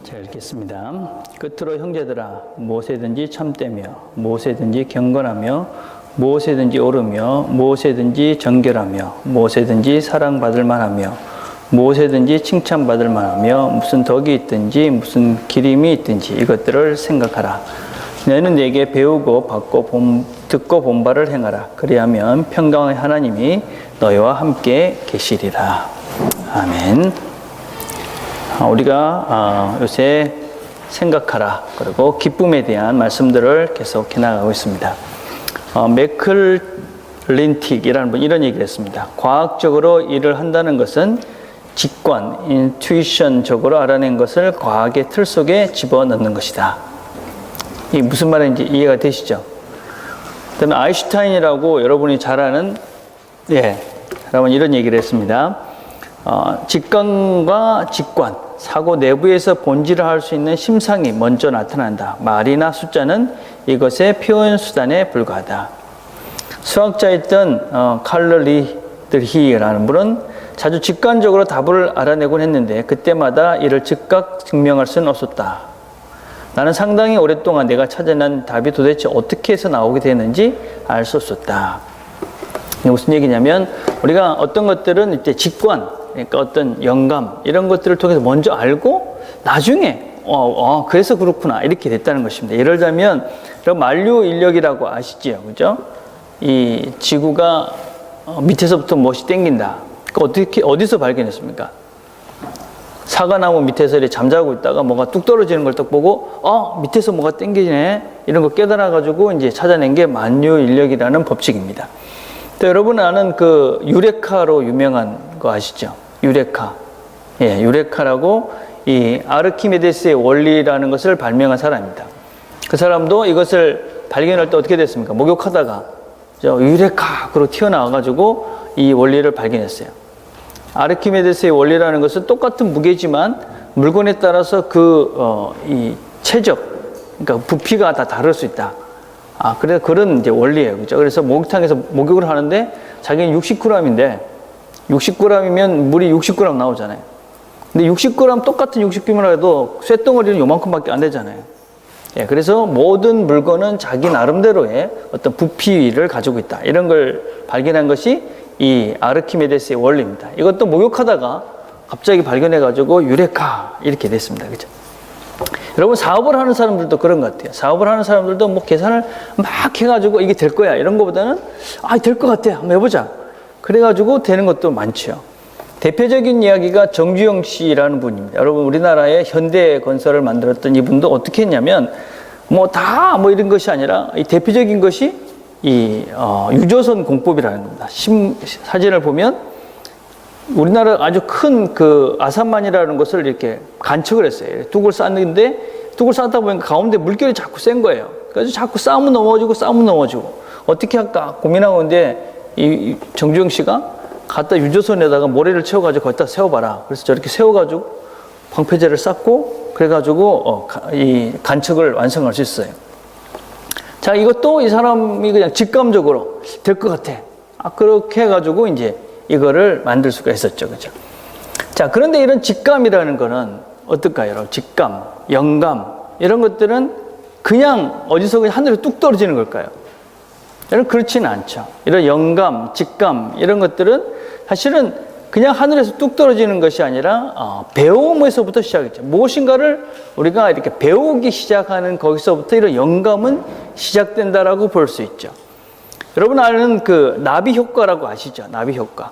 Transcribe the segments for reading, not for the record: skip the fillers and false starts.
자, 읽겠습니다. 끝으로 형제들아, 무엇에든지 참되며, 무엇에든지 경건하며, 무엇에든지 옳으며, 무엇에든지 정결하며, 무엇에든지 사랑받을 만하며, 무엇에든지 칭찬받을 만하며, 무슨 덕이 있든지 무슨 기림이 있든지 이것들을 생각하라. 너희는 내게 배우고 받고 듣고 본 바를 행하라. 그리하면 평강의 하나님이 너희와 함께 계시리라. 아멘. 우리가 요새 생각하라, 그리고 기쁨에 대한 말씀들을 계속 해나가고 있습니다. 맥클린틱이라는 분 이런 얘기를 했습니다. 과학적으로 일을 한다는 것은 직관, 인투이션적으로 알아낸 것을 과학의 틀 속에 집어넣는 것이다. 이게 무슨 말인지 이해가 되시죠? 그다음에 아인슈타인이라고 여러분이 잘 아는 여러분 이런 얘기를 했습니다. 직관과 직관, 사고 내부에서 본질을 할 수 있는 심상이 먼저 나타난다. 말이나 숫자는 이것의 표현 수단에 불과하다. 수학자였던 칼럴 리드히라는 분은 자주 직관적으로 답을 알아내곤 했는데 그때마다 이를 즉각 증명할 수는 없었다. 나는 상당히 오랫동안 내가 찾아낸 답이 도대체 어떻게 해서 나오게 되는지 알 수 없었다. 이게 무슨 얘기냐면 우리가 어떤 것들은 이제 직관, 그러니까 어떤 영감 이런 것들을 통해서 먼저 알고 나중에 그래서 그렇구나 이렇게 됐다는 것입니다. 예를 들면 만류 인력이라고 아시지요, 그죠? 이 지구가 밑에서부터 무엇이 땡긴다. 어떻게 어디서 발견했습니까? 사과나무 밑에서 이렇게 잠자고 있다가 뭐가 뚝 떨어지는 걸 딱 보고 밑에서 뭐가 땡기네 이런 거 깨달아 가지고 이제 찾아낸 게 만류 인력이라는 법칙입니다. 또 여러분 아는 그 유레카로 유명한 거 아시죠? 유레카. 유레카라고 이 아르키메데스의 원리라는 것을 발명한 사람입니다. 그 사람도 이것을 발견할 때 어떻게 됐습니까? 목욕하다가 유레카로 튀어나와가지고 이 원리를 발견했어요. 아르키메데스의 원리라는 것은 똑같은 무게지만 물건에 따라서 이 최적, 그러니까 부피가 다 다를 수 있다. 그래서 그런 이제 원리예요. 그죠? 그래서 목욕탕에서 목욕을 하는데 자기는 60g인데 60g이면 물이 60g 나오잖아요. 근데 60g 똑같은 60g이라 해도 쇳덩어리는 요만큼밖에 안 되잖아요. 그래서 모든 물건은 자기 나름대로의 어떤 부피를 가지고 있다. 이런 걸 발견한 것이 이 아르키메데스의 원리입니다. 이것도 목욕하다가 갑자기 발견해가지고 유레카 이렇게 됐습니다. 그죠? 여러분 사업을 하는 사람들도 그런 것 같아요. 사업을 하는 사람들도 뭐 계산을 막 해가지고 이게 될 거야 이런 것보다는 될 것 같아 한번 해보자. 그래가지고 되는 것도 많죠. 대표적인 이야기가 정주영 씨라는 분입니다. 여러분 우리나라의 현대 건설을 만들었던 이분도 어떻게 했냐면 뭐 이런 것이 아니라 이 대표적인 것이 이 유조선 공법이라는 겁니다. 사진을 보면 우리나라 아주 큰 그 아산만이라는 것을 이렇게 간척을 했어요. 뚝을 쌓는데 뚝을 쌓다 보니까 가운데 물결이 자꾸 센 거예요. 그래서 자꾸 싸우면 넘어지고 어떻게 할까 고민하고 있는데 이 정주영 씨가 갖다 유조선에다가 모래를 채워가지고 거기다 세워봐라. 그래서 저렇게 세워가지고 방패제를 쌓고 그래가지고 이 간척을 완성할 수 있어요. 자, 이것도 이 사람이 그냥 직감적으로 될 것 같아. 그렇게 해가지고 이제 이거를 만들 수가 있었죠. 그죠? 자, 그런데 이런 직감이라는 거는 어떨까요, 여러분? 직감, 영감, 이런 것들은 그냥 어디서 그냥 하늘에 뚝 떨어지는 걸까요? 여러분, 그렇지는 않죠. 이런 영감, 직감, 이런 것들은 사실은 그냥 하늘에서 뚝 떨어지는 것이 아니라 배움에서부터 시작했죠. 무엇인가를 우리가 이렇게 배우기 시작하는 거기서부터 이런 영감은 시작된다라고 볼 수 있죠. 여러분 아는 그 나비 효과라고 아시죠? 나비 효과.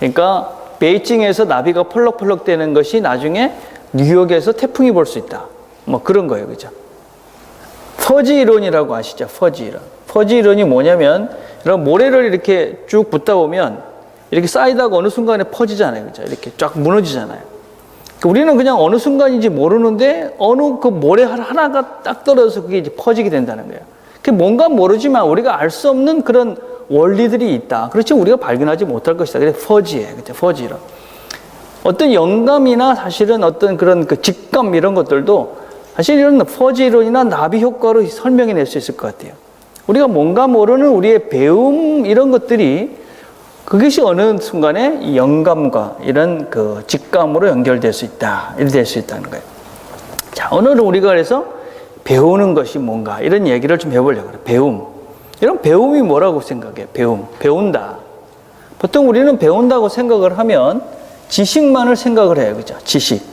그러니까 베이징에서 나비가 펄럭펄럭 되는 것이 나중에 뉴욕에서 태풍이 불 수 있다. 뭐 그런 거예요. 그죠? 퍼지 이론이라고 아시죠? 퍼지 이론. 퍼지 이론이 뭐냐면 여러분 모래를 이렇게 쭉 붓다 보면 이렇게 쌓이다가 어느 순간에 퍼지잖아요. 그죠? 이렇게 쫙 무너지잖아요. 우리는 그냥 어느 순간인지 모르는데 어느 그 모래 하나가 딱 떨어져서 그게 이제 퍼지게 된다는 거예요. 그게 뭔가 모르지만 우리가 알 수 없는 그런 원리들이 있다. 그렇지 우리가 발견하지 못할 것이다. 그래서 퍼지예요. 그죠? 퍼지론. 어떤 영감이나 사실은 어떤 그런 그 직감 이런 것들도 사실 이런 퍼지론이나 나비 효과로 설명해낼 수 있을 것 같아요. 우리가 뭔가 모르는 우리의 배움 이런 것들이 그것이 어느 순간에 이 영감과 이런 그 직감으로 연결될 수 있다. 이렇게 될 수 있다는 거예요. 자, 오늘은 우리가 그래서 배우는 것이 뭔가 이런 얘기를 좀 해보려고 그래요. 배움. 이런 배움이 뭐라고 생각해요? 배움. 배운다. 보통 우리는 배운다고 생각을 하면 지식만을 생각을 해요. 그죠? 지식.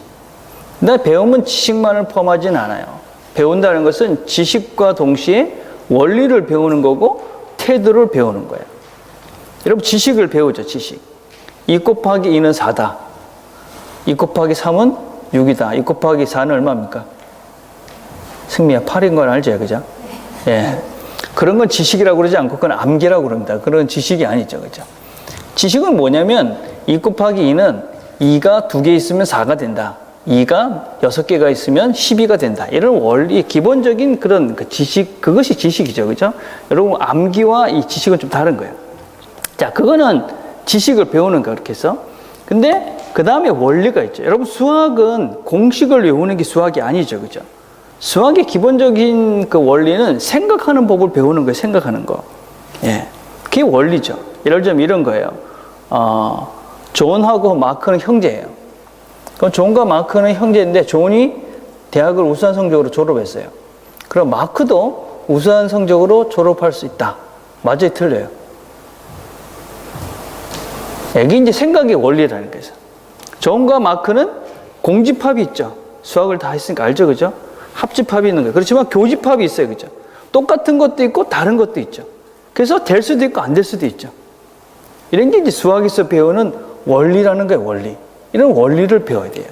근데 배움은 지식만을 포함하진 않아요. 배운다는 것은 지식과 동시에 원리를 배우는 거고 태도를 배우는 거예요. 여러분 지식을 배우죠. 지식. 2 곱하기 2는 4다. 2 곱하기 3은 6이다. 2 곱하기 4는 얼마입니까? 승미야 8인 건 알죠? 그죠? 예. 그런 건 지식이라고 그러지 않고 그건 암기라고 그럽니다. 그런 지식이 아니죠. 그죠? 지식은 뭐냐면 2 곱하기 2는 2가 2개 있으면 4가 된다. 2가 6개가 있으면 12가 된다. 이런 원리, 기본적인 그런 그 지식, 그것이 지식이죠. 그죠? 여러분, 암기와 이 지식은 좀 다른 거예요. 자, 그거는 지식을 배우는 거, 그렇게 해서. 근데, 그 다음에 원리가 있죠. 여러분, 수학은 공식을 외우는 게 수학이 아니죠. 그죠? 수학의 기본적인 그 원리는 생각하는 법을 배우는 거예요. 생각하는 거. 예. 그게 원리죠. 예를 들면 이런 거예요. 존하고 마크는 형제예요. 그럼 존과 마크는 형제인데 존이 대학을 우수한 성적으로 졸업했어요. 그럼 마크도 우수한 성적으로 졸업할 수 있다. 맞아요? 틀려요? 이게 이제 생각의 원리라는 거예요. 존과 마크는 공집합이 있죠. 수학을 다 했으니까 알죠? 그죠? 합집합이 있는 거예요. 그렇지만 교집합이 있어요. 그죠? 똑같은 것도 있고 다른 것도 있죠. 그래서 될 수도 있고 안 될 수도 있죠. 이런 게 이제 수학에서 배우는 원리라는 거예요. 원리. 이런 원리를 배워야 돼요.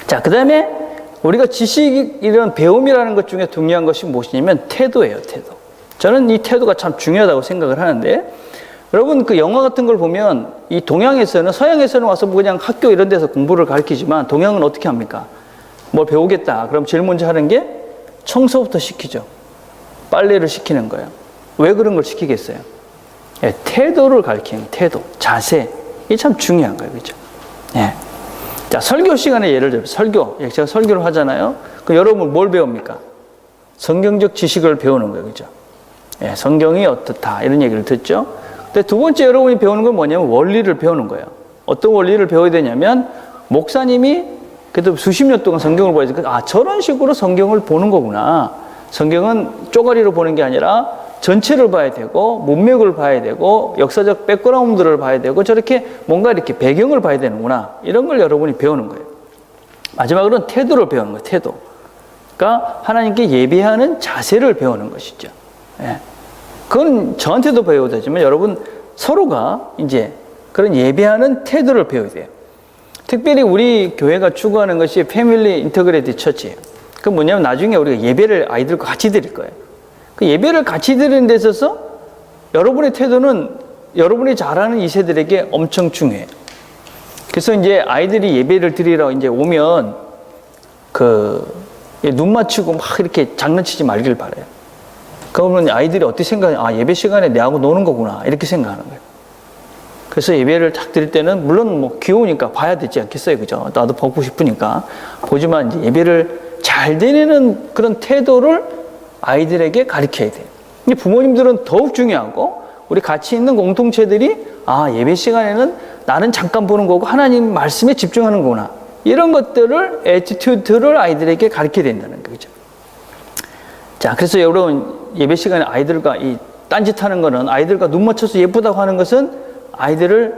자, 그 다음에 우리가 지식, 이런 배움이라는 것 중에 중요한 것이 무엇이냐면 태도예요. 태도. 저는 이 태도가 참 중요하다고 생각을 하는데, 여러분 그 영화 같은 걸 보면 이 동양에서는, 서양에서는 와서 뭐 그냥 학교 이런 데서 공부를 가르치지만 동양은 어떻게 합니까? 뭘 배우겠다. 그럼 제일 먼저 하는 게 청소부터 시키죠. 빨래를 시키는 거예요. 왜 그런 걸 시키겠어요? 예, 태도를 가르치는 태도, 자세. 이게 참 중요한 거예요. 그죠? 예. 자, 설교 시간에 예를 들어 설교. 제가 설교를 하잖아요. 그럼 여러분 뭘 배웁니까? 성경적 지식을 배우는 거예요. 그죠? 예, 성경이 어떻다. 이런 얘기를 듣죠. 근데 두 번째 여러분이 배우는 건 뭐냐면 원리를 배우는 거예요. 어떤 원리를 배워야 되냐면 목사님이 그래도 수십 년 동안 성경을 보여서 저런 식으로 성경을 보는 거구나. 성경은 쪼가리로 보는 게 아니라 전체를 봐야 되고 문맥을 봐야 되고 역사적 백그라운드를 봐야 되고 저렇게 뭔가 이렇게 배경을 봐야 되는구나. 이런 걸 여러분이 배우는 거예요. 마지막으로는 태도를 배우는 거예요. 태도. 그러니까 하나님께 예배하는 자세를 배우는 것이죠. 예. 그건 저한테도 배워야 되지만 여러분 서로가 이제 그런 예배하는 태도를 배워야 돼요. 특별히 우리 교회가 추구하는 것이 패밀리 인터그레이티드 처치예요. 그 뭐냐면 나중에 우리가 예배를 아이들과 같이 드릴 거예요. 그 예배를 같이 드리는 데 있어서 여러분의 태도는 여러분이 잘하는 2세들에게 엄청 중요해요. 그래서 이제 아이들이 예배를 드리러 이제 오면 눈 맞추고 막 이렇게 장난치지 말길 바라요. 그러면 아이들이 어떻게 생각해요? 예배 시간에 내하고 노는 거구나. 이렇게 생각하는 거예요. 그래서 예배를 딱 드릴 때는 물론 뭐 귀여우니까 봐야 되지 않겠어요. 그죠? 나도 보고 싶으니까. 보지만 이제 예배를 잘 드리는 그런 태도를 아이들에게 가르쳐야 돼요. 근데 부모님들은 더욱 중요하고 우리 같이 있는 공동체들이 예배 시간에는 나는 잠깐 보는 거고 하나님 말씀에 집중하는 거구나. 이런 것들을 애티튜드를 아이들에게 가르쳐야 된다는 거죠. 자, 그래서 여러분 예배 시간에 아이들과 이 딴짓하는 거는 아이들과 눈 맞춰서 예쁘다고 하는 것은 아이들을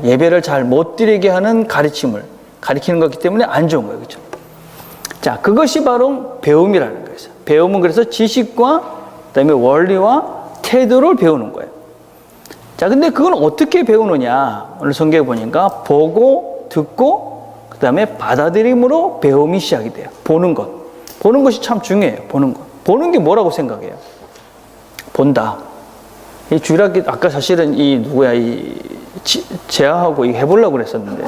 예배를 잘 못 드리게 하는 가르치는 거기 때문에 안 좋은 거예요. 그렇죠? 자, 그것이 바로 배움이라는 거예요. 배움은 그래서 지식과 그다음에 원리와 태도를 배우는 거예요. 자, 근데 그걸 어떻게 배우느냐? 오늘 성경에 보니까 보고 듣고 그다음에 받아들임으로 배움이 시작이 돼요. 보는 것. 보는 것이 참 중요해요. 보는 것. 보는 게 뭐라고 생각해요? 본다. 이 주일학교 아까 사실은 재하하고 이거 해보려고 그랬었는데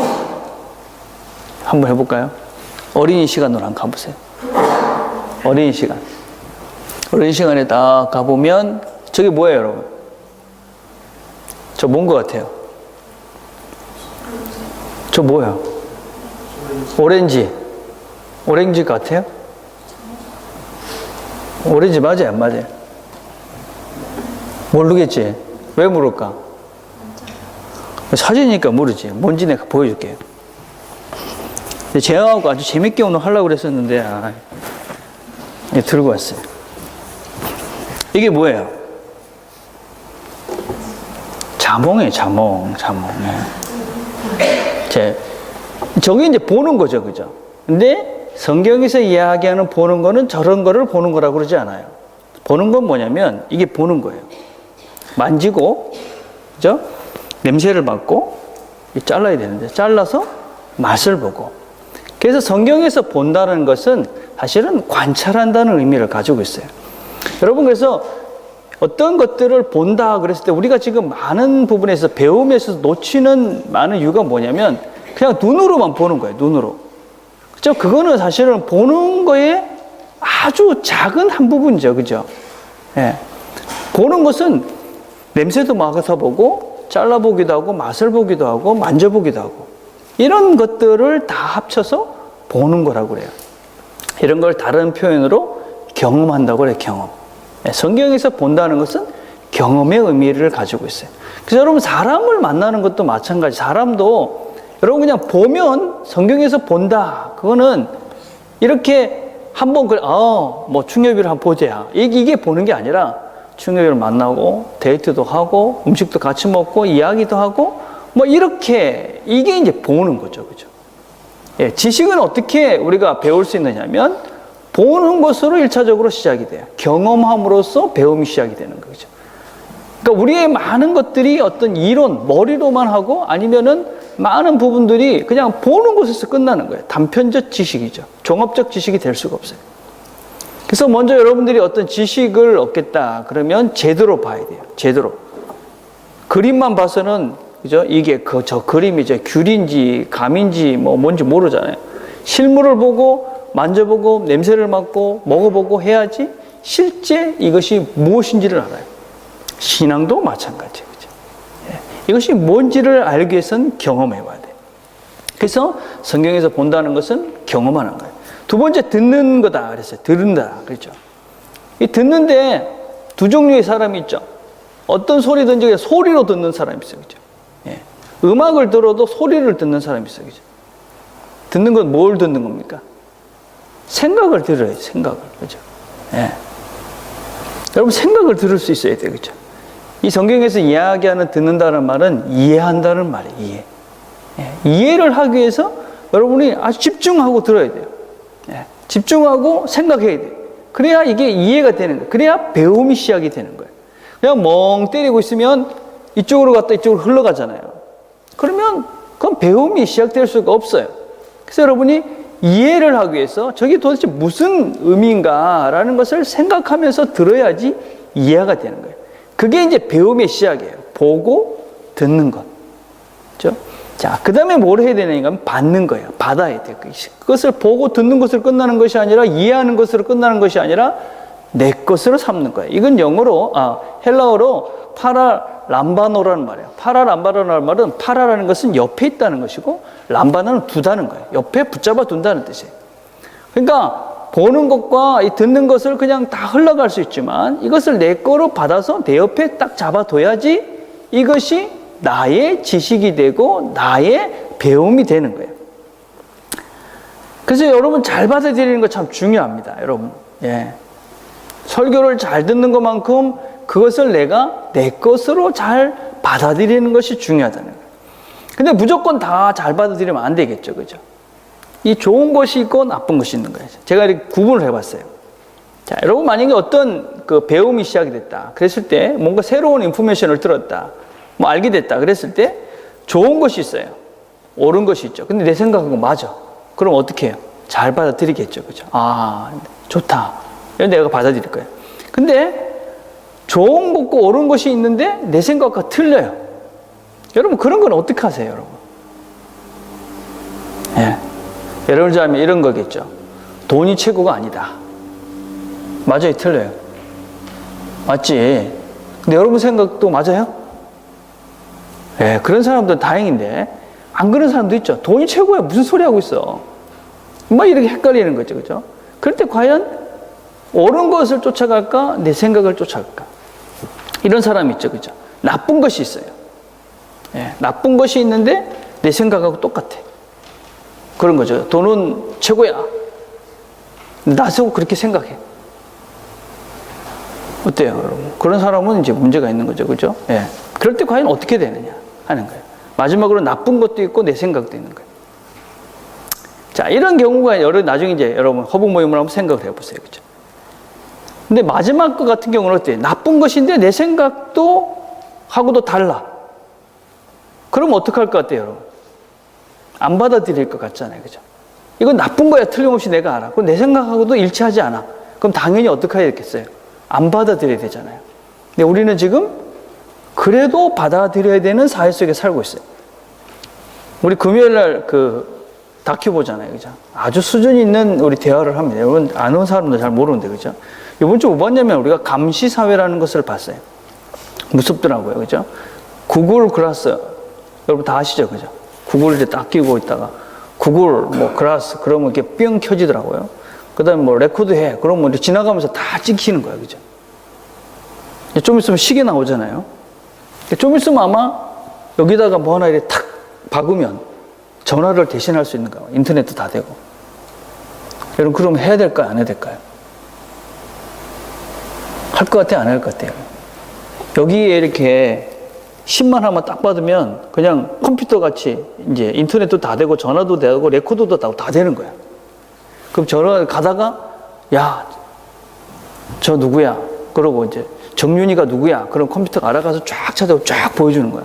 한번 해볼까요? 어린이 시간으로 한번 가보세요. 어린이 시간. 어린이 시간에 딱 가보면 저게 뭐예요, 여러분? 저 뭔 것 같아요? 저 뭐예요? 오렌지. 오렌지 같아요? 오렌지 맞아요, 안 맞아요? 모르겠지? 왜 모를까? 사진이니까 모르지. 뭔지 내가 보여줄게요. 근데 제하고 아주 재밌게 오늘 하려고 그랬었는데, 들고 왔어요. 이게 뭐예요? 자몽이에요, 자몽. 저게 이제 보는 거죠, 그죠? 근데 성경에서 이야기하는 보는 거는 저런 거를 보는 거라고 그러지 않아요. 보는 건 뭐냐면, 이게 보는 거예요. 만지고, 그죠? 냄새를 맡고, 잘라야 되는데, 잘라서 맛을 보고. 그래서 성경에서 본다는 것은 사실은 관찰한다는 의미를 가지고 있어요. 여러분, 그래서 어떤 것들을 본다 그랬을 때 우리가 지금 많은 부분에서 배움에서 놓치는 많은 이유가 뭐냐면 그냥 눈으로만 보는 거예요. 눈으로. 그죠? 그거는 사실은 보는 거에 아주 작은 한 부분이죠. 그죠? 예. 보는 것은 냄새도 맡아서 보고 잘라보기도 하고 맛을 보기도 하고 만져보기도 하고 이런 것들을 다 합쳐서 보는 거라고 그래요. 이런 걸 다른 표현으로 경험한다고 그래요. 경험. 성경에서 본다는 것은 경험의 의미를 가지고 있어요. 그래서 여러분 사람을 만나는 것도 마찬가지. 사람도 여러분 그냥 보면 성경에서 본다. 그거는 이렇게 한번 뭐 충엽이를 한번 보자. 이게 보는 게 아니라 충엽이를 만나고 데이트도 하고 음식도 같이 먹고 이야기도 하고 뭐 이렇게 이게 이제 보는 거죠. 그죠? 예, 지식은 어떻게 우리가 배울 수 있느냐면 보는 것으로 1차적으로 시작이 돼요. 경험함으로써 배움이 시작이 되는 거죠. 그러니까 우리의 많은 것들이 어떤 이론, 머리로만 하고 아니면은 많은 부분들이 그냥 보는 것에서 끝나는 거예요. 단편적 지식이죠. 종합적 지식이 될 수가 없어요. 그래서 먼저 여러분들이 어떤 지식을 얻겠다 그러면 제대로 봐야 돼요. 제대로. 그림만 봐서는 그죠? 이게 저 그림이 이제 귤인지 감인지 뭐 뭔지 모르잖아요. 실물을 보고 만져보고 냄새를 맡고 먹어보고 해야지 실제 이것이 무엇인지를 알아요. 신앙도 마찬가지예요. 그죠? 예. 이것이 뭔지를 알기 위해서는 경험해봐야 돼요. 그래서 성경에서 본다는 것은 경험하는 거예요. 두 번째 듣는 거다 그랬어요. 들은다 그렇죠. 이 듣는데 두 종류의 사람이 있죠. 어떤 소리든지 소리로 듣는 사람이 있어요. 그죠? 예. 음악을 들어도 소리를 듣는 사람이 있어요. 그죠? 듣는 건 뭘 듣는 겁니까? 생각을 들어요. 생각을. 그죠? 예. 여러분 생각을 들을 수 있어야 돼요. 그죠? 이 성경에서 이야기하는 듣는다는 말은 이해한다는 말이에요. 이해. 예. 이해를 하기 위해서 여러분이 아주 집중하고 들어야 돼요. 예. 집중하고 생각해야 돼요. 그래야 이게 이해가 되는 거예요. 그래야 배움이 시작이 되는 거예요. 그냥 멍 때리고 있으면 이쪽으로 갔다 이쪽으로 흘러가잖아요. 그러면 그건 배움이 시작될 수가 없어요. 그래서 여러분이 이해를 하기 위해서 저게 도대체 무슨 의미인가라는 것을 생각하면서 들어야지 이해가 되는 거예요. 그게 이제 배움의 시작이에요. 보고 듣는 것. 그렇죠? 자, 그 다음에 뭘 해야 되느냐? 받는 거예요. 받아야 돼요. 그것을 보고 듣는 것으로 끝나는 것이 아니라 이해하는 것으로 끝나는 것이 아니라 내 것으로 삼는 거예요. 이건 영어로, 헬라어로 파라람바노라는 말이에요. 파라람바노라는 말은 파라라는 것은 옆에 있다는 것이고 람바노는 두다는 거예요. 옆에 붙잡아 둔다는 뜻이에요. 그러니까 보는 것과 이 듣는 것을 그냥 다 흘러갈 수 있지만 이것을 내 거로 받아서 내 옆에 딱 잡아둬야지 이것이 나의 지식이 되고 나의 배움이 되는 거예요. 그래서 여러분 잘 받아들이는 거 참 중요합니다. 여러분. 예. 설교를 잘 듣는 것만큼 그것을 내가 내 것으로 잘 받아들이는 것이 중요하다는 거예요. 근데 무조건 다 잘 받아들이면 안 되겠죠. 그죠? 이 좋은 것이 있고 나쁜 것이 있는 거예요. 제가 이렇게 구분을 해봤어요. 자, 여러분 만약에 어떤 그 배움이 시작이 됐다. 그랬을 때 뭔가 새로운 인포메이션을 들었다. 뭐 알게 됐다. 그랬을 때 좋은 것이 있어요. 옳은 것이 있죠. 근데 내 생각은 맞아. 그럼 어떻게 해요? 잘 받아들이겠죠. 그죠? 아, 좋다. 내가 받아들일 거예요. 근데 좋은 것과 옳은 것이 있는데 내 생각과 틀려요. 여러분 그런 건 어떻게 하세요, 여러분? 예. 예를 들자면 이런 거겠죠. 돈이 최고가 아니다. 맞아요, 틀려요? 맞지? 근데 여러분 생각도 맞아요? 예, 그런 사람들은 다행인데 안 그런 사람도 있죠. 돈이 최고야. 무슨 소리 하고 있어? 막 이렇게 헷갈리는 거죠, 그죠? 그럴 때 과연 옳은 것을 쫓아갈까? 내 생각을 쫓아갈까? 이런 사람이 있죠, 그죠? 나쁜 것이 있어요. 예, 나쁜 것이 있는데 내 생각하고 똑같아. 그런 거죠. 돈은 최고야. 나서고 그렇게 생각해. 어때요, 여러분? 그런 사람은 이제 문제가 있는 거죠. 그죠? 예. 그럴 때 과연 어떻게 되느냐 하는 거예요. 마지막으로 나쁜 것도 있고 내 생각도 있는 거예요. 자, 이런 경우가 나중에 이제 여러분 허브 모임을 한번 생각을 해보세요. 그죠? 근데 마지막 것 같은 경우는 어때요? 나쁜 것인데 내 생각도 하고도 달라. 그럼 어떡할 것 같아요, 여러분? 안 받아들일 것 같잖아요. 그죠? 이건 나쁜 거야. 틀림없이 내가 알아. 그럼 내 생각하고도 일치하지 않아. 그럼 당연히 어떻게 해야 되겠어요? 안 받아들여야 되잖아요. 근데 우리는 지금 그래도 받아들여야 되는 사회 속에 살고 있어요. 우리 금요일 날 그 다큐 보잖아요. 그죠? 아주 수준 있는 우리 대화를 합니다. 여러분, 안 온 사람도 잘 모르는데, 그죠? 이번 주 뭐 봤냐면 우리가 감시사회라는 것을 봤어요. 무섭더라고요. 그죠? 구글 글라스. 여러분 다 아시죠? 그죠? 구글 이제 딱 끼고 있다가 구글 뭐 글라스 그러면 이렇게 뿅 켜지더라고요. 그 다음에 뭐 레코드 해. 그러면 이렇게 지나가면서 다 찍히는 거예요. 그죠? 좀 있으면 시계 나오잖아요. 좀 있으면 아마 여기다가 뭐 하나 이렇게 탁 박으면 전화를 대신할 수 있는 거예요. 인터넷도 다 되고. 여러분, 그럼 해야 될까요? 안 해야 될까요? 할 것 같아요? 안 할 것 같아요? 여기에 이렇게 10만 하나만 딱 받으면 그냥 컴퓨터 같이 이제 인터넷도 다 되고 전화도 되고 레코드도 다 되는 거야. 그럼 전화 가다가 야, 저 누구야? 그러고 이제 정윤이가 누구야? 그럼 컴퓨터가 알아가서 쫙 찾아오고 쫙 보여주는 거야.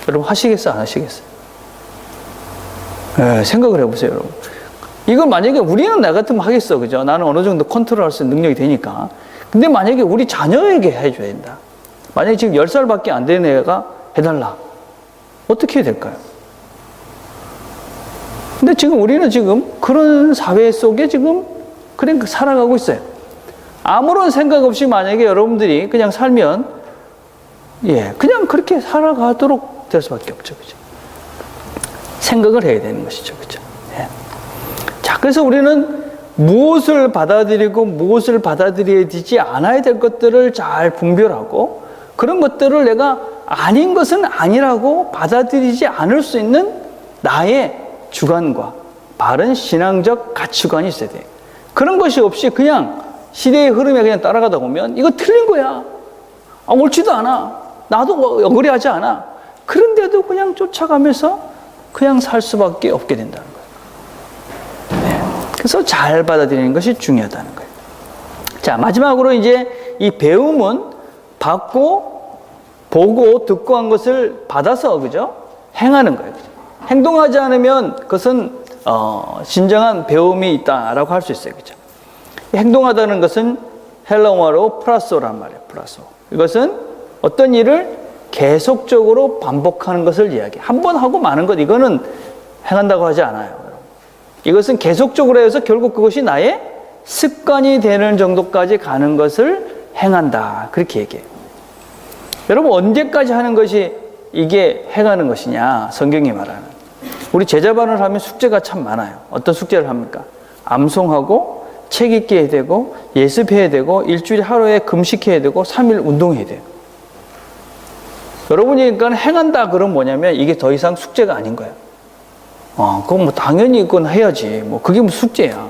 여러분 하시겠어요? 안 하시겠어요? 네, 생각을 해보세요, 여러분. 이건 만약에 우리는 나 같으면 하겠어. 그죠? 나는 어느 정도 컨트롤할 수 있는 능력이 되니까. 근데 만약에 우리 자녀에게 해줘야 된다. 만약에 지금 10살밖에 안 되는 애가 해달라. 어떻게 해야 될까요? 근데 지금 우리는 지금 그런 사회 속에 지금 그냥 살아가고 있어요. 아무런 생각 없이 만약에 여러분들이 그냥 살면, 예, 그냥 그렇게 살아가도록 될 수밖에 없죠. 그죠? 생각을 해야 되는 것이죠. 그죠? 예. 자, 그래서 우리는 무엇을 받아들이고 무엇을 받아들여야 되지 않아야 될 것들을 잘 분별하고 그런 것들을 내가 아닌 것은 아니라고 받아들이지 않을 수 있는 나의 주관과 바른 신앙적 가치관이 있어야 돼. 그런 것이 없이 그냥 시대의 흐름에 그냥 따라가다 보면 이거 틀린 거야. 아, 옳지도 않아. 나도 억울해하지 않아. 그런데도 그냥 쫓아가면서 그냥 살 수밖에 없게 된다는 거예요. 네. 그래서 잘 받아들이는 것이 중요하다는 거예요. 자, 마지막으로 이제 이 배움은 받고, 보고, 듣고 한 것을 받아서, 그죠? 행하는 거예요. 그죠? 행동하지 않으면 그것은, 진정한 배움이 있다라고 할 수 있어요. 그죠? 행동하다는 것은 헬라어로 플라소란 말이에요. 플라소. 이것은 어떤 일을 계속적으로 반복하는 것을 이야기해요. 한 번 하고 마는 것, 이거는 행한다고 하지 않아요. 이것은 계속적으로 해서 결국 그것이 나의 습관이 되는 정도까지 가는 것을 행한다. 그렇게 얘기해요. 여러분, 언제까지 하는 것이 이게 행하는 것이냐? 성경이 말하는. 우리 제자반을 하면 숙제가 참 많아요. 어떤 숙제를 합니까? 암송하고 책 읽게 해야 되고 예습해야 되고 일주일에 하루에 금식해야 되고 3일 운동해야 돼요. 여러분이 그러니까 행한다 그러면 뭐냐면 이게 더 이상 숙제가 아닌 거예요. 그건 뭐 당연히 그건 해야지. 뭐 그게 뭐 숙제야.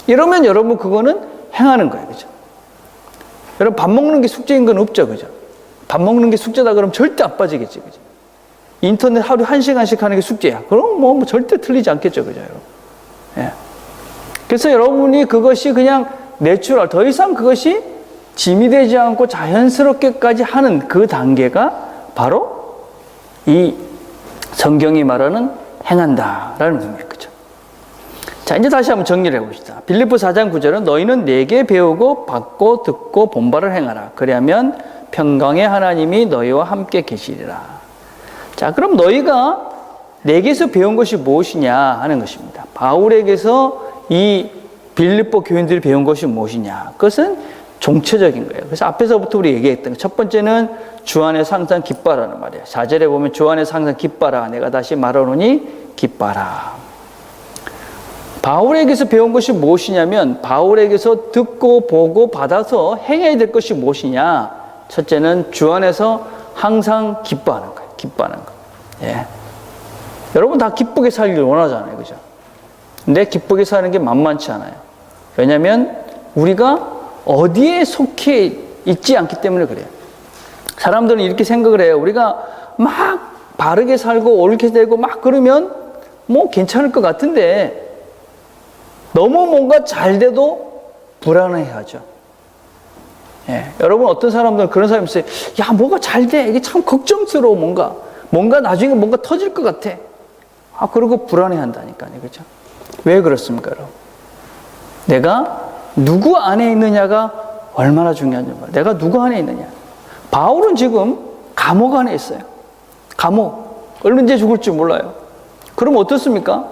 이러면 여러분 그거는 행하는 거예요. 그죠? 여러분 밥 먹는 게 숙제인 건 없죠. 그죠? 밥 먹는 게 숙제다 그러면 절대 안 빠지겠지. 그죠? 인터넷 하루 1시간씩 하는 게 숙제야. 그럼 뭐 절대 틀리지 않겠죠. 그죠? 여러분? 예. 그래서 여러분이 그것이 그냥 내추럴, 더 이상 그것이 짐이 되지 않고 자연스럽게까지 하는 그 단계가 바로 이 성경이 말하는 행한다라는 의미예요. 그죠? 자, 이제 다시 한번 정리를 해봅시다. 빌립보 4장 9절은 너희는 내게 배우고 받고 듣고 본바를 행하라. 그리하면 평강의 하나님이 너희와 함께 계시리라. 자, 그럼 너희가 내게서 배운 것이 무엇이냐 하는 것입니다. 바울에게서 이 빌립보 교인들이 배운 것이 무엇이냐? 그것은 종체적인 거예요. 그래서 앞에서부터 우리 얘기했던 첫 번째는 주 안에서 항상 기뻐하라는 말이에요. 4절에 보면 주 안에서 항상 기뻐하라. 내가 다시 말하노니 기뻐하라. 바울에게서 배운 것이 무엇이냐면 바울에게서 듣고 보고 받아서 행해야 될 것이 무엇이냐? 첫째는 주 안에서 항상 기뻐하는 거예요. 기뻐하는 거. 예. 여러분 다 기쁘게 살기를 원하잖아요. 그죠? 근데 기쁘게 사는 게 만만치 않아요. 왜냐하면 우리가 어디에 속해 있지 않기 때문에 그래요. 사람들은 이렇게 생각을 해요. 우리가 막 바르게 살고 옳게 되고 막 그러면 뭐 괜찮을 것 같은데 너무 뭔가 잘 돼도 불안해하죠. 예, 여러분 어떤 사람들은 그런 사람이 있어요. 야, 뭐가 잘 돼. 이게 참 걱정스러워. 뭔가 나중에 뭔가 터질 것 같아. 아, 그러고 불안해한다니까요. 그렇죠? 왜 그렇습니까, 여러분? 내가 누구 안에 있느냐가 얼마나 중요한지 몰라요. 내가 누구 안에 있느냐. 바울은 지금 감옥 안에 있어요. 감옥. 언제 죽을지 몰라요. 그럼 어떻습니까?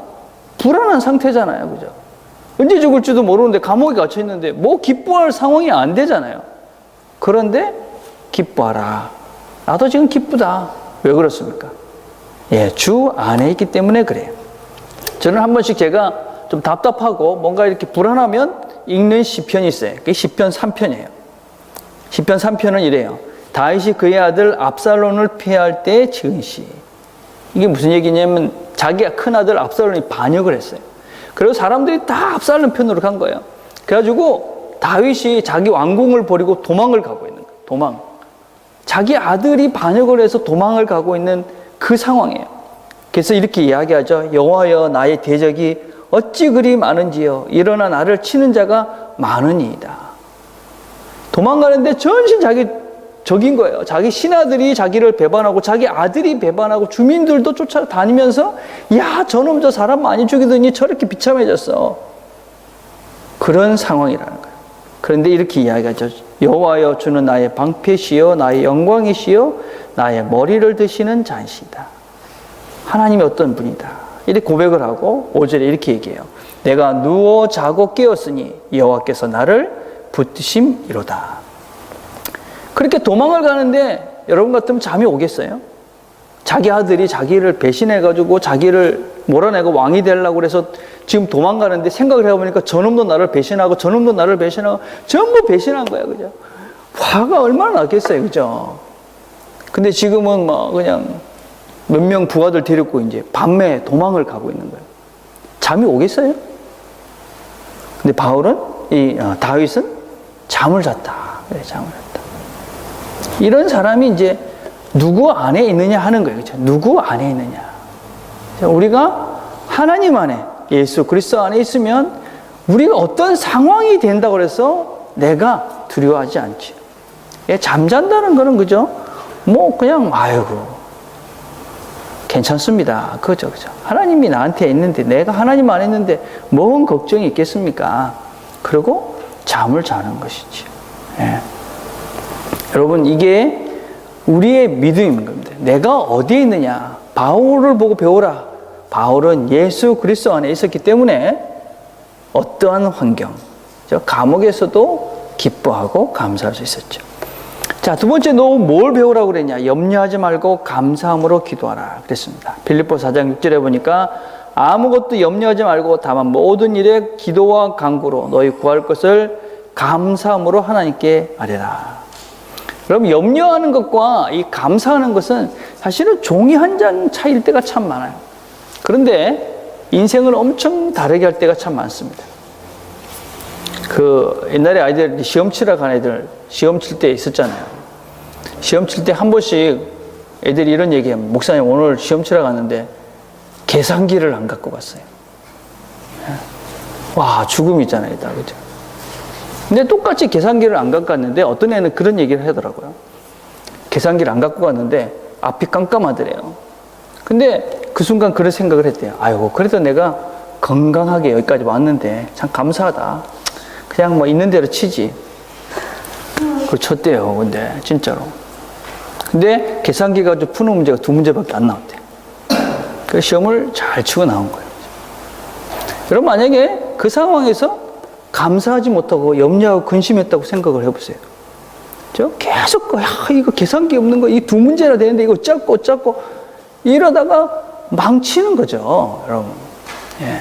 불안한 상태잖아요. 그죠? 언제 죽을지도 모르는데 감옥에 갇혀 있는데 뭐 기뻐할 상황이 안 되잖아요. 그런데 기뻐하라. 나도 지금 기쁘다. 왜 그렇습니까? 예, 주 안에 있기 때문에 그래요. 저는 한 번씩 제가 좀 답답하고 뭔가 이렇게 불안하면 읽는 시편이 있어요. 그게 시편 3편이에요. 시편 3편은 이래요. 다윗이 그의 아들 압살롬을 피할 때 지은 시. 이게 무슨 얘기냐면 자기 큰 아들 압살롬이 반역을 했어요. 그리고 사람들이 다 압살롬 편으로 간 거예요. 그래가지고 다윗이 자기 왕궁을 버리고 도망을 가고 있는 거예요. 도망. 자기 아들이 반역을 해서 도망을 가고 있는 그 상황이에요. 그래서 이렇게 이야기하죠. 여호와여 나의 대적이 어찌 그리 많은지요. 일어나 나를 치는 자가 많으니이다. 도망가는데 전신 자기 적인 거예요. 자기 신하들이 자기를 배반하고 자기 아들이 배반하고 주민들도 쫓아다니면서 야, 저놈 저 사람 많이 죽이더니 저렇게 비참해졌어. 그런 상황이라는 거예요. 그런데 이렇게 이야기하죠. 여호와여 주는 나의 방패시요 나의 영광이시요 나의 머리를 드시는 자이시다. 하나님이 어떤 분이다. 이렇게 고백을 하고 5절에 이렇게 얘기해요. 내가 누워 자고 깨었으니 여호와께서 나를 붙드심이로다. 그렇게 도망을 가는데 여러분 같으면 잠이 오겠어요? 자기 아들이 자기를 배신해가지고 자기를 몰아내고 왕이 되려고 그래서 지금 도망가는데 생각을 해보니까 저놈도 나를 배신하고 저놈도 나를 배신하고 전부 배신한 거야. 그죠? 화가 얼마나 났겠어요. 그죠? 근데 지금은 뭐 그냥 몇 명 부하들 데리고 이제 밤에 도망을 가고 있는 거예요. 잠이 오겠어요? 근데 다윗은 잠을 잤다. 그래, 잠을 잤다. 이런 사람이 이제 누구 안에 있느냐 하는 거예요. 그렇죠? 누구 안에 있느냐. 우리가 하나님 안에, 예수 그리스도 안에 있으면 우리가 어떤 상황이 된다고 해서 내가 두려워하지 않지. 잠잔다는 거는 그죠? 뭐 그냥 아이고 괜찮습니다. 그죠? 하나님이 나한테 있는데 내가 하나님 안에 있는데 뭔 걱정이 있겠습니까? 그리고 잠을 자는 것이지. 예. 여러분 이게 우리의 믿음인 겁니다. 내가 어디에 있느냐. 바울을 보고 배우라. 바울은 예수 그리스도 안에 있었기 때문에 어떠한 환경, 감옥에서도 기뻐하고 감사할 수 있었죠. 자, 두 번째 너 뭘 배우라고 그랬냐. 염려하지 말고 감사함으로 기도하라 그랬습니다. 빌립보서 4장 6절에 보니까 아무것도 염려하지 말고 다만 모든 일에 기도와 간구로 너희 구할 것을 감사함으로 하나님께 아뢰라. 여러분 염려하는 것과 이 감사하는 것은 사실은 종이 한 장 차이일 때가 참 많아요. 그런데 인생을 엄청 다르게 할 때가 참 많습니다. 옛날에 아이들 시험 치러 간 애들 시험 칠 때 있었잖아요. 시험 칠 때 한 번씩 애들이 이런 얘기하면 목사님 오늘 시험 치러 갔는데 계산기를 안 갖고 갔어요. 와, 죽음이잖아요. 그죠? 근데 똑같이 계산기를 안 갖고 갔는데 어떤 애는 그런 얘기를 하더라고요. 계산기를 안 갖고 갔는데 앞이 깜깜하더래요. 근데 그 순간 그런 생각을 했대요. 아이고, 그래도 내가 건강하게 여기까지 왔는데 참 감사하다. 그냥 뭐 있는 대로 치지. 그걸 쳤대요. 근데 진짜로. 근데 계산기 가지고 푸는 문제가 2문제밖에 안 나왔대요. 그 시험을 잘 치고 나온 거예요. 여러분 만약에 그 상황에서 감사하지 못하고 염려하고 근심했다고 생각을 해보세요. 계속 이거 계산기 없는 거 이 2문제나 되는데 이거 어쩌고 이러다가 망치는 거죠, 여러분. 예.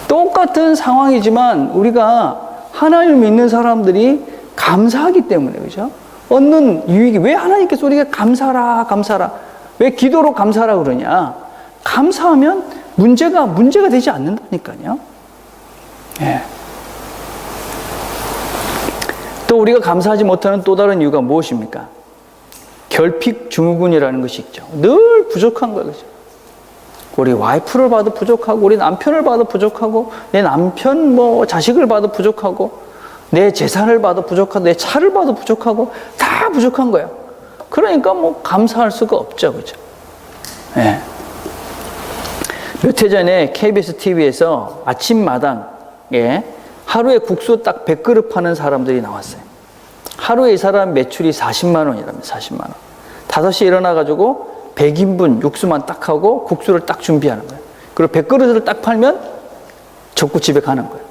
똑같은 상황이지만 우리가 하나님을 믿는 사람들이 감사하기 때문에, 그죠? 얻는 유익이, 왜 하나님께서 우리가 감사라, 왜 기도로 감사라 그러냐? 감사하면 문제가 되지 않는다니까요. 예. 또 우리가 감사하지 못하는 또 다른 이유가 무엇입니까? 결핍 증후군이라는 것이 있죠. 늘 부족한 거예요. 그죠? 우리 와이프를 봐도 부족하고, 우리 남편을 봐도 부족하고, 내 남편 자식을 봐도 부족하고, 내 재산을 봐도 부족하고, 내 차를 봐도 부족하고, 다 부족한 거예요. 그러니까 감사할 수가 없죠. 그죠? 예. 몇 해 전에 KBS TV에서 아침마당에 하루에 국수 딱 100그릇 파는 사람들이 나왔어요. 하루에 이 사람 매출이 40만 원이랍니다. 40만 원. 5시에 일어나가지고 100인분 육수만 딱 하고 국수를 딱 준비하는 거예요. 그리고 100그릇을 딱 팔면 접고 집에 가는 거예요.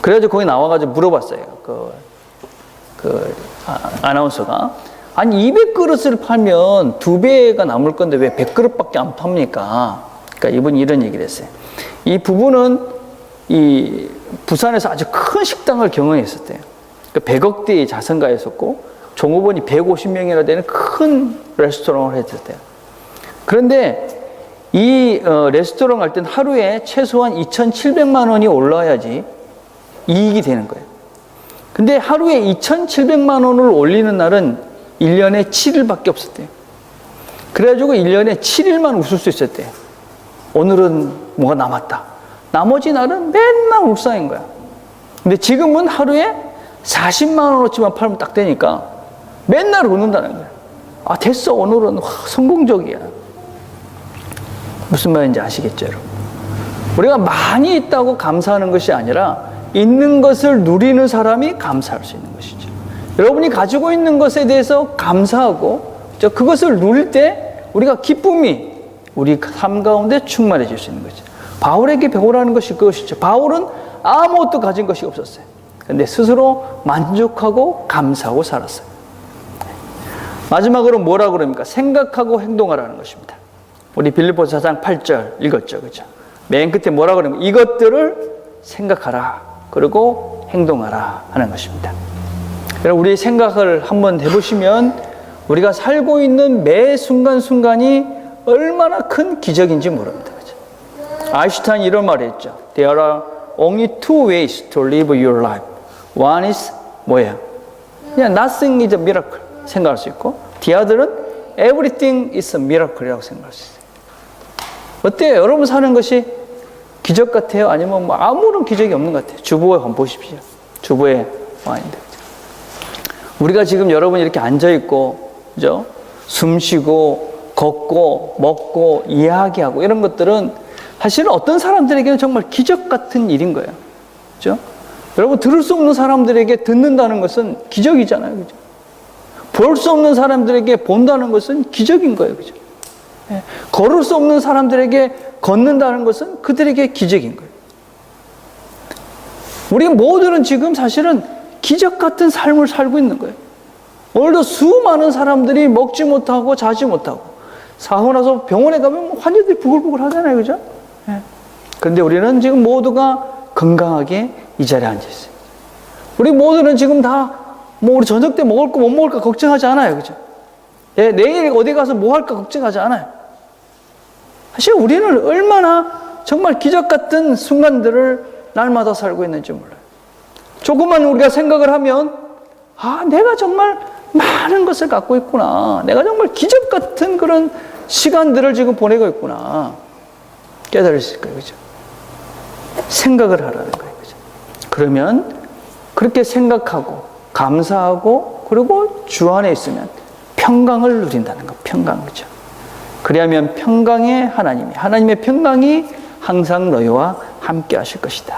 그래가지고 거기 나와가지고 물어봤어요. 아나운서가. 아니, 200그릇을 팔면 2배가 남을 건데 왜 100그릇밖에 안 팝니까? 그러니까 이분이 이런 얘기를 했어요. 이 부부는 이 부산에서 아주 큰 식당을 경영했었대요. 100억대의 자산가였었고 종업원이 150명이나 되는 큰 레스토랑을 했었대요. 그런데 이 레스토랑 할 때는 하루에 최소한 2,700만 원이 올라야지 이익이 되는 거예요. 근데 하루에 2,700만 원을 올리는 날은 1년에 7일밖에 없었대요. 그래가지고 1년에 7일만 웃을 수 있었대요. 오늘은 뭐가 남았다. 나머지 날은 맨날 울상인 거야. 근데 지금은 하루에 40만 원어치만 팔면 딱 되니까 맨날 웃는다는 거야. 아, 됐어. 오늘은 성공적이야. 무슨 말인지 아시겠죠, 여러분? 우리가 많이 있다고 감사하는 것이 아니라 있는 것을 누리는 사람이 감사할 수 있는 것이죠. 여러분이 가지고 있는 것에 대해서 감사하고 그것을 누릴 때 우리가 기쁨이 우리 삶 가운데 충만해질 수 있는 거죠. 바울에게 배우라는 것이 그것이죠. 바울은 아무것도 가진 것이 없었어요. 그런데 스스로 만족하고 감사하고 살았어요. 마지막으로 뭐라고 그럽니까? 생각하고 행동하라는 것입니다. 우리 빌립보서 4장 8절 읽었죠. 그죠? 맨 끝에 뭐라고 그럽니까? 이것들을 생각하라. 그리고 행동하라 하는 것입니다. 여러분, 우리 생각을 한번 해보시면 우리가 살고 있는 매 순간순간이 얼마나 큰 기적인지 모릅니다. 그죠? 아인슈타인이 이런 말을 했죠. There are only two ways to live your life. One is 뭐야? 그냥 nothing is a miracle 생각할 수 있고, the other는 everything is a miracle이라고 생각할 수 있어요. 어때요? 여러분 사는 것이 기적 같아요? 아니면 아무런 기적이 없는 것 같아요? 주부에 한번 보십시오. 주부에 와 있는데. 우리가 지금 여러분 이렇게 앉아있고, 그죠? 숨 쉬고, 걷고, 먹고, 이야기하고, 이런 것들은 사실은 어떤 사람들에게는 정말 기적 같은 일인 거예요. 그죠? 여러분, 들을 수 없는 사람들에게 듣는다는 것은 기적이잖아요. 그죠? 볼 수 없는 사람들에게 본다는 것은 기적인 거예요. 그죠? 예. 걸을 수 없는 사람들에게 걷는다는 것은 그들에게 기적인 거예요. 우리 모두는 지금 사실은 기적 같은 삶을 살고 있는 거예요. 오늘도 수많은 사람들이 먹지 못하고 자지 못하고 사고 나서 병원에 가면 환자들이 부글부글 하잖아요. 그죠? 예. 그런데 우리는 지금 모두가 건강하게 이 자리에 앉아 있어요. 우리 모두는 지금 다 우리 저녁 때 먹을 거 못 먹을까 걱정하지 않아요. 그죠? 예, 내일 어디 가서 뭐 할까 걱정하지 않아요. 사실 우리는 얼마나 정말 기적 같은 순간들을 날마다 살고 있는지 몰라요. 조금만 우리가 생각을 하면, 아, 내가 정말 많은 것을 갖고 있구나. 내가 정말 기적 같은 그런 시간들을 지금 보내고 있구나. 깨달을 수 있을 거예요. 그죠? 생각을 하라는 거예요. 그죠? 그러면 그렇게 생각하고, 감사하고, 그리고 주 안에 있으면 평강을 누린다는 거. 평강. 그죠? 그리하면 평강의 하나님의 평강이 항상 너희와 함께 하실 것이다.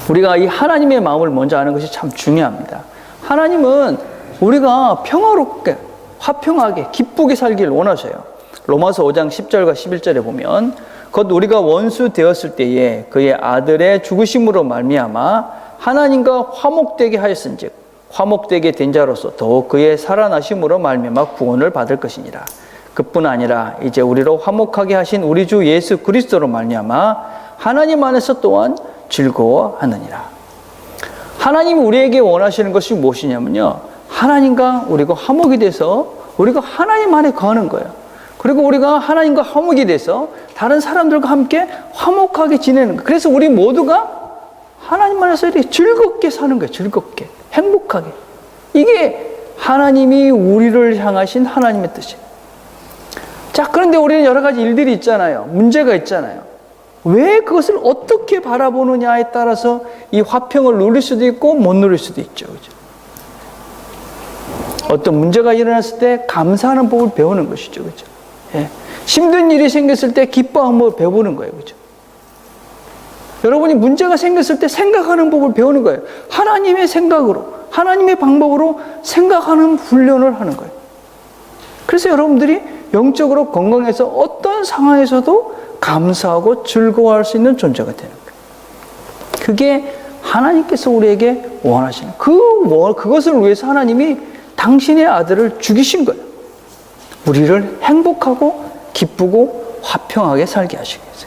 우리가 이 하나님의 마음을 먼저 아는 것이 참 중요합니다. 하나님은 우리가 평화롭게, 화평하게, 기쁘게 살기를 원하셔요. 로마서 5장 10절과 11절에 보면 곧 우리가 원수 되었을 때에 그의 아들의 죽으심으로 말미암아 하나님과 화목되게 하였은즉 화목되게 된 자로서 더욱 그의 살아나심으로 말미암아 구원을 받을 것이니라. 그뿐 아니라 이제 우리로 화목하게 하신 우리 주 예수 그리스도로 말미암아 하나님 안에서 또한 즐거워하느니라. 하나님이 우리에게 원하시는 것이 무엇이냐면요, 하나님과 우리가 화목이 돼서 우리가 하나님 안에 거하는 거예요. 그리고 우리가 하나님과 화목이 돼서 다른 사람들과 함께 화목하게 지내는 거예요. 그래서 우리 모두가 하나님 안에서 이렇게 즐겁게 사는 거예요. 즐겁게, 행복하게. 이게 하나님이 우리를 향하신 하나님의 뜻이에요. 자, 그런데 우리는 여러 가지 일들이 있잖아요. 문제가 있잖아요. 왜 그것을 어떻게 바라보느냐에 따라서 이 화평을 누릴 수도 있고 못 누릴 수도 있죠. 그죠? 어떤 문제가 일어났을 때 감사하는 법을 배우는 것이죠. 그죠? 예. 힘든 일이 생겼을 때 기뻐하는 법을 배우는 거예요. 그죠? 여러분이 문제가 생겼을 때 생각하는 법을 배우는 거예요. 하나님의 생각으로, 하나님의 방법으로 생각하는 훈련을 하는 거예요. 그래서 여러분들이 영적으로 건강해서 어떤 상황에서도 감사하고 즐거워할 수 있는 존재가 되는 거예요. 그게 하나님께서 우리에게 원하시는 그것을 위해서 하나님이 당신의 아들을 죽이신 거예요. 우리를 행복하고 기쁘고 화평하게 살게 하시기 위해서.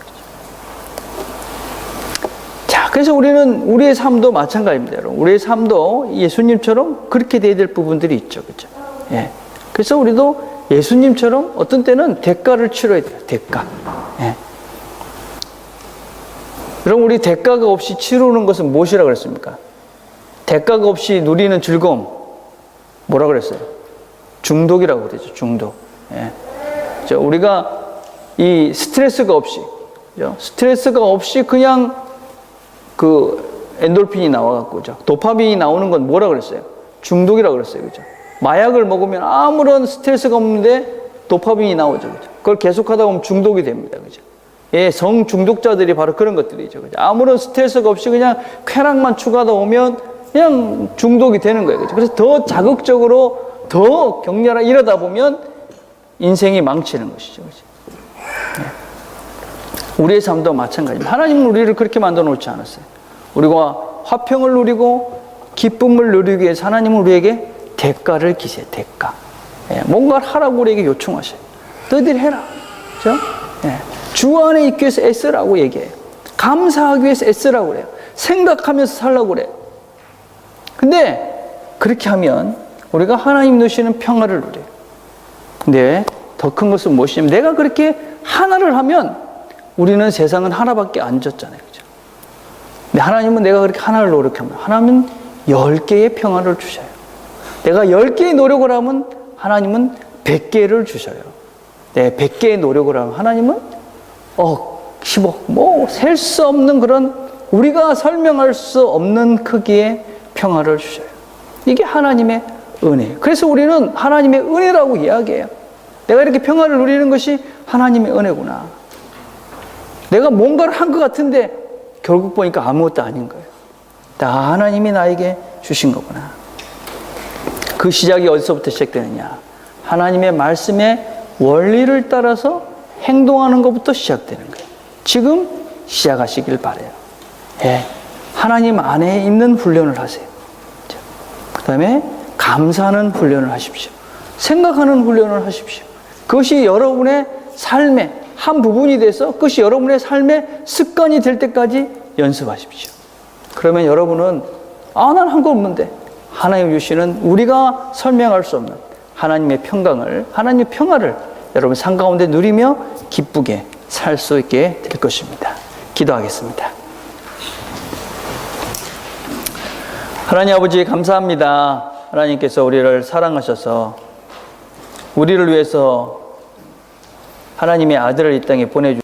자, 그래서 우리는 우리의 삶도 마찬가지입니다. 여러분. 우리의 삶도 예수님처럼 그렇게 돼야 될 부분들이 있죠. 그죠? 예. 그래서 우리도 예수님처럼 어떤 때는 대가를 치러야 돼요. 대가. 예. 여러분, 우리 대가가 없이 치르는 것은 무엇이라고 그랬습니까? 대가가 없이 누리는 즐거움. 뭐라고 그랬어요? 중독이라고 그러죠. 중독. 예. 우리가 이 스트레스가 없이, 그죠? 스트레스가 없이 그냥 그 엔돌핀이 나와갖고, 도파민이 나오는 건 뭐라고 그랬어요? 중독이라고 그랬어요. 그죠? 마약을 먹으면 아무런 스트레스가 없는데 도파민이 나오죠. 그죠? 그걸 계속하다 보면 중독이 됩니다. 그죠? 예, 성 중독자들이 바로 그런 것들이죠. 그죠? 아무런 스트레스가 없이 그냥 쾌락만 추가하다 보면 그냥 중독이 되는 거예요. 그죠? 그래서 더 자극적으로 더 격렬하게 이러다 보면 인생이 망치는 것이죠. 그죠? 예. 우리의 삶도 마찬가지입니다. 하나님은 우리를 그렇게 만들어 놓지 않았어요. 우리가 화평을 누리고 기쁨을 누리기 위해서 하나님은 우리에게 대가를 기세요. 대가. 예, 뭔가를 하라고 우리에게 요청하셔요. 너희들이 해라. 그죠? 예. 주 안에 있기 위해서 애쓰라고 얘기해요. 감사하기 위해서 애쓰라고 그래요. 생각하면서 살라고 그래요. 근데 그렇게 하면 우리가 하나님 주시는 평화를 누려요. 근데 더 큰 것은 무엇이냐면 내가 그렇게 하나를 하면 우리는 세상은 하나밖에 안 줬잖아요. 그죠? 근데 하나님은 내가 그렇게 하나를 노력하면 하나님은 10개의 평화를 주셔요. 내가 10개의 노력을 하면 하나님은 100개를 주셔요. 네, 100개의 노력을 하면 하나님은 10억, 셀 수 없는 그런 우리가 설명할 수 없는 크기의 평화를 주셔요. 이게 하나님의 은혜예요. 그래서 우리는 하나님의 은혜라고 이야기해요. 내가 이렇게 평화를 누리는 것이 하나님의 은혜구나. 내가 뭔가를 한 것 같은데 결국 보니까 아무것도 아닌 거예요. 다 하나님이 나에게 주신 거구나. 그 시작이 어디서부터 시작되느냐? 하나님의 말씀의 원리를 따라서 행동하는 것부터 시작되는 거예요. 지금 시작하시길 바라요. 예, 하나님 안에 있는 훈련을 하세요. 그 다음에 감사하는 훈련을 하십시오. 생각하는 훈련을 하십시오. 그것이 여러분의 삶의 한 부분이 돼서 그것이 여러분의 삶의 습관이 될 때까지 연습하십시오. 그러면 여러분은 난 한 거 없는데 하나님 주시는 우리가 설명할 수 없는 하나님의 평강을, 하나님의 평화를 여러분 삶 가운데 누리며 기쁘게 살 수 있게 될 것입니다. 기도하겠습니다. 하나님 아버지 감사합니다. 하나님께서 우리를 사랑하셔서 우리를 위해서 하나님의 아들을 이 땅에 보내주셨습니다.